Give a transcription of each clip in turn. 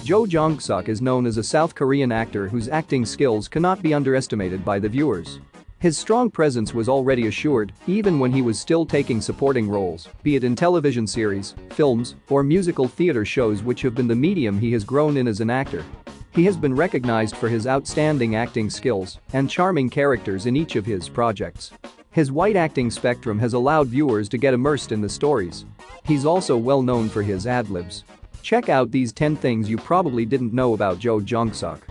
Jo Jung Suk is known as a South Korean actor whose acting skills cannot be underestimated by the viewers. His strong presence was already assured even when he was still taking supporting roles, be it in television series, films, or musical theater shows which have been the medium he has grown in as an actor. He has been recognized for his outstanding acting skills and charming characters in each of his projects. His wide acting spectrum has allowed viewers to get immersed in the stories. He's also well known for his ad-libs. Check out these 10 things you probably didn't know about Jo Jung Suk.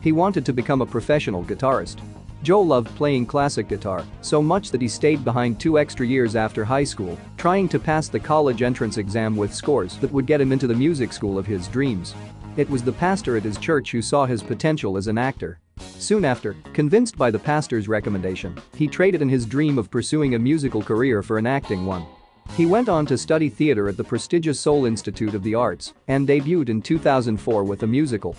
He wanted to become a professional guitarist. Jo loved playing classic guitar so much that he stayed behind 2 extra years after high school, trying to pass the college entrance exam with scores that would get him into the music school of his dreams. It was the pastor at his church who saw his potential as an actor. Soon after, convinced by the pastor's recommendation, he traded in his dream of pursuing a musical career for an acting one. He went on to study theater at the prestigious Seoul Institute of the Arts and debuted in 2004 with a musical.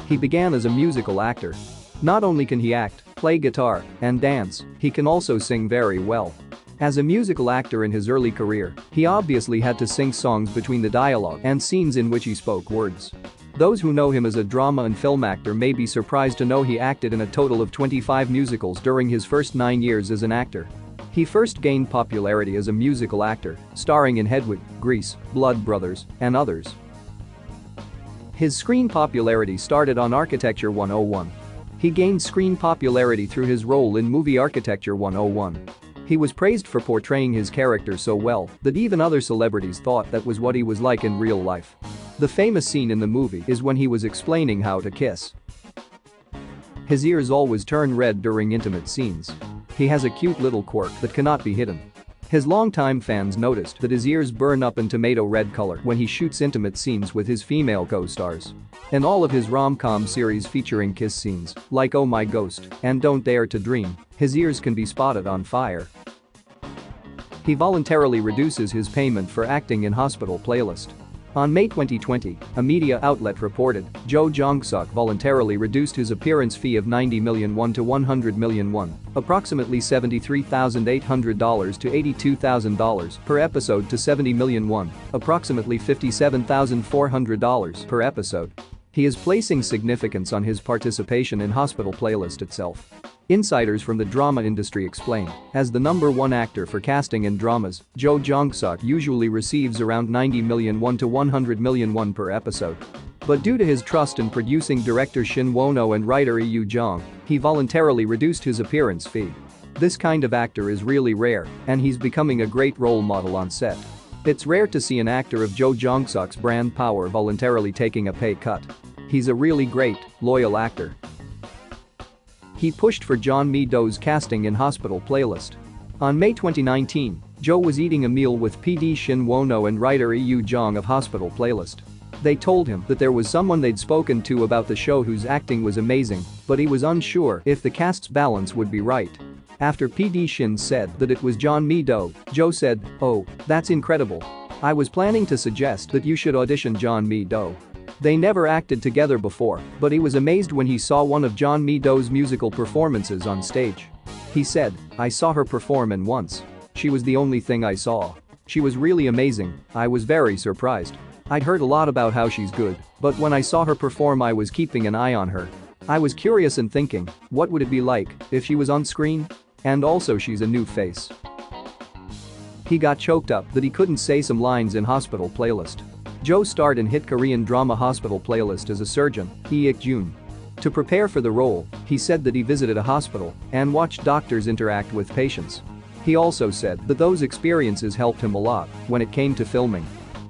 He began as a musical actor. Not only can he act, play guitar, and dance, he can also sing very well. As a musical actor in his early career, he obviously had to sing songs between the dialogue and scenes in which he spoke words. Those who know him as a drama and film actor may be surprised to know he acted in a total of 25 musicals during his first 9 years as an actor. He first gained popularity as a musical actor, starring in Hedwig, Grease, Blood Brothers, and others. His screen popularity started on Architecture 101. He gained screen popularity through his role in movie Architecture 101. He was praised for portraying his character so well that even other celebrities thought that was what he was like in real life. The famous scene in the movie is when he was explaining how to kiss. His ears always turn red during intimate scenes. He has a cute little quirk that cannot be hidden. His longtime fans noticed that his ears burn up in tomato red color when he shoots intimate scenes with his female co-stars. In all of his rom-com series featuring kiss scenes, like Oh My Ghost and Don't Dare to Dream, his ears can be spotted on fire. He voluntarily reduces his payment for acting in hospital playlist. On May 2020, a media outlet reported Jo Jung Suk voluntarily reduced his appearance fee of 90 million won to 100 million won, approximately $73,800 to $82,000 per episode to 70 million won, approximately $57,400 per episode. He is placing significance on his participation in hospital playlist itself. Insiders from the drama industry explain, as the #1 actor for casting in dramas, Jo Jung Suk usually receives around 90 million won to 100 million won per episode. But due to his trust in producing director Shin Won-oh and writer Lee Yoo-jung, he voluntarily reduced his appearance fee. This kind of actor is really rare, and he's becoming a great role model on set. It's rare to see an actor of Jo Jung Suk's brand power voluntarily taking a pay cut. He's a really great, loyal actor. He pushed for John Meadows' casting in hospital playlist. On May 2019, Jo was eating a meal with PD Shin Won-oh and writer Lee Yoo-jung of hospital playlist. They told him that there was someone they'd spoken to about the show whose acting was amazing, but he was unsure if the cast's balance would be right. After PD Shin said that it was John Meadows, Jo said, "Oh, that's incredible. I was planning to suggest that you should audition John Meadows." They never acted together before, but he was amazed when he saw one of John Meadows' musical performances on stage. He said, "I saw her perform and once. She was the only thing I saw. She was really amazing. I was very surprised. I'd heard a lot about how she's good, but when I saw her perform I was keeping an eye on her. I was curious and thinking, what would it be like if she was on screen? And also she's a new face." He got choked up that he couldn't say some lines in hospital playlist. Jo starred in hit Korean drama Hospital Playlist as a surgeon, Hee-ik-jun. To prepare for the role, he said that he visited a hospital and watched doctors interact with patients. He also said that those experiences helped him a lot when it came to filming.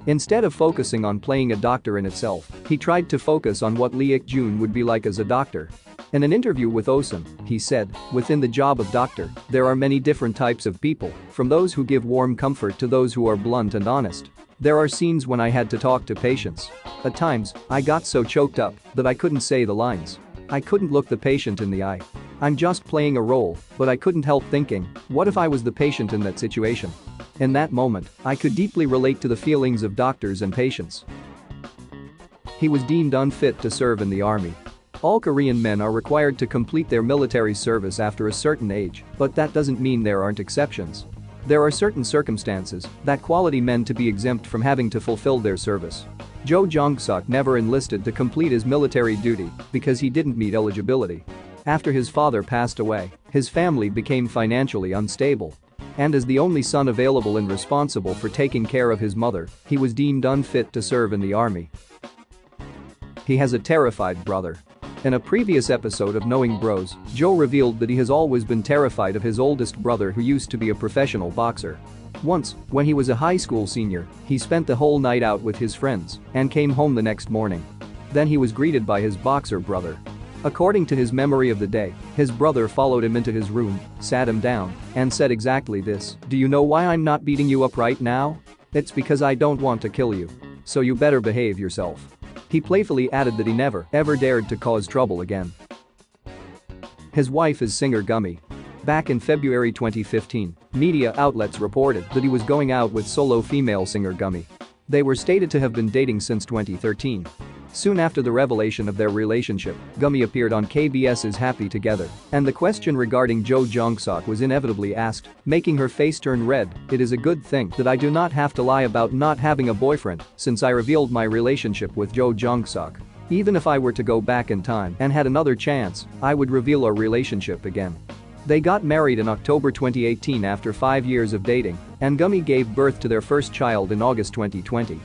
Instead of focusing on playing a doctor in itself, he tried to focus on what Lee Ik-jun would be like as a doctor. In an interview with Osun, he said, "Within the job of doctor, there are many different types of people, from those who give warm comfort to those who are blunt and honest. There are scenes when I had to talk to patients. At times, I got so choked up that I couldn't say the lines. I couldn't look the patient in the eye. I'm just playing a role, but I couldn't help thinking, what if I was the patient in that situation? In that moment, I could deeply relate to the feelings of doctors and patients." He was deemed unfit to serve in the army. All Korean men are required to complete their military service after a certain age, but that doesn't mean there aren't exceptions. There are certain circumstances that quality men to be exempt from having to fulfill their service. Jo Jung Suk never enlisted to complete his military duty because he didn't meet eligibility. After his father passed away, his family became financially unstable. And as the only son available and responsible for taking care of his mother, he was deemed unfit to serve in the army. He has a terrified brother. In a previous episode of Knowing Bros, Jo revealed that he has always been terrified of his oldest brother who used to be a professional boxer. Once, when he was a high school senior, he spent the whole night out with his friends and came home the next morning. Then he was greeted by his boxer brother. According to his memory of the day, his brother followed him into his room, sat him down, and said exactly this: "Do you know why I'm not beating you up right now? It's because I don't want to kill you. So you better behave yourself." He playfully added that he never, ever dared to cause trouble again. His wife is singer Gummi. Back in February 2015, media outlets reported that he was going out with solo female singer Gummi. They were stated to have been dating since 2013. Soon after the revelation of their relationship, Gummi appeared on KBS's Happy Together, and the question regarding Jo Jung Suk was inevitably asked, making her face turn red. "It is a good thing that I do not have to lie about not having a boyfriend since I revealed my relationship with Jo Jung Suk. Even if I were to go back in time and had another chance, I would reveal our relationship again." They got married in October 2018 after 5 years of dating, and Gummi gave birth to their first child in August 2020.